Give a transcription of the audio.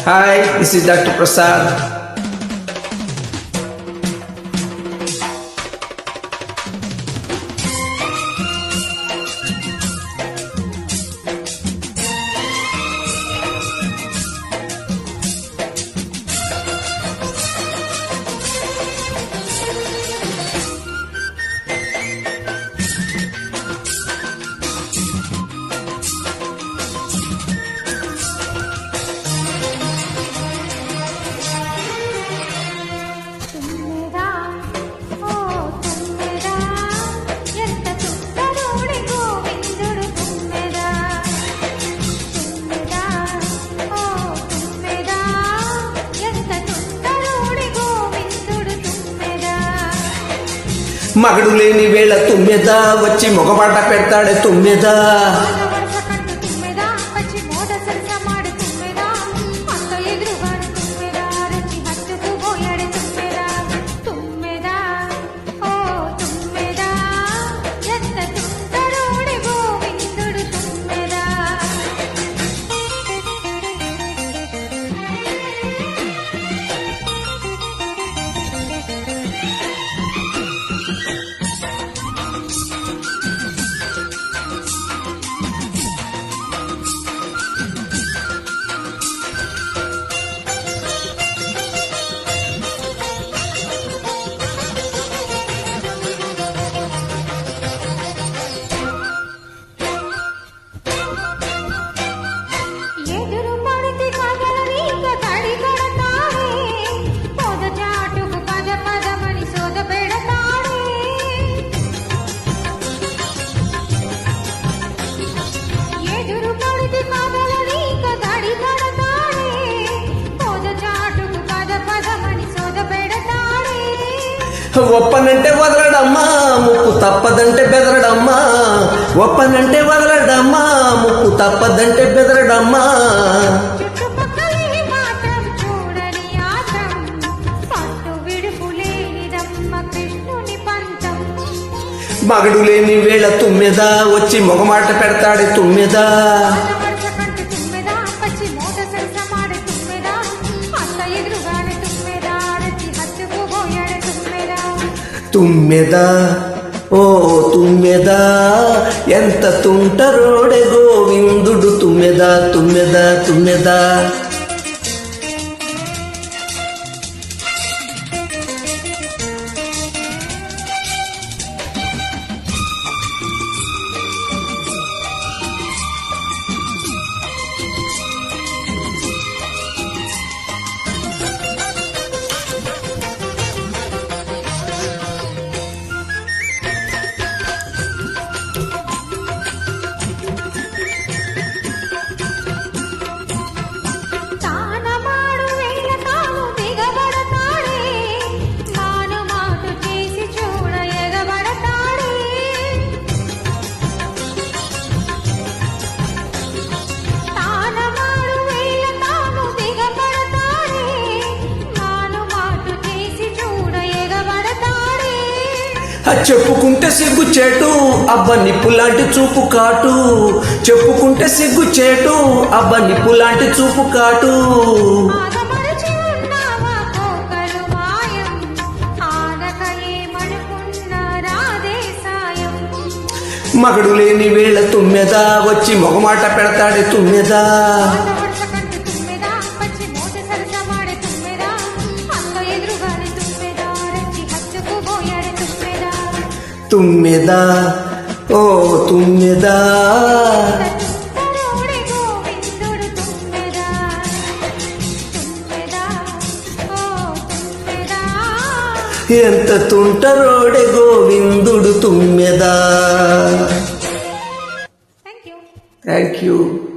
Hi, this is Dr. Prasad. మగడు లేని వేళ తుమ్మెద వచ్చి మొగపాట పెడతాడే తుమ్మెద. ఒప్పనంటే వదలడమ్మా ముక్కు తప్పదంటే బెదరడమ్మా. ఒప్పనంటే వదలడమ్మా ముక్కు తప్పదంటే బెదరడమ్మా. మగడు లేని వేళ తుమ్మెద వచ్చి మొగమాట పెడతాడే తుమ్మెద. తుమ్మెద ఓ తుమ్మెద ఎంత తుంటరోడే గోవిందుడు తుమ్మెద తుమ్మెద తుమ్మెద. చెప్పుకుంటే సిగ్గుచేటు అబ్బ నిప్పులాంటి చూపు కాటు. చెప్పుకుంటే సిగ్గుచేటు అబ్బ నిప్పులాంటి చూపు కాటు. మగడు లేని వేళ తుమ్మెద వచ్చి మొగమాట పెడతాడే తుమ్మెద. తుమ్మెద ఓ తుమ్మెద ఎంత తుంటరోడే గోవిందుడు తుమ్మెద. Thank you.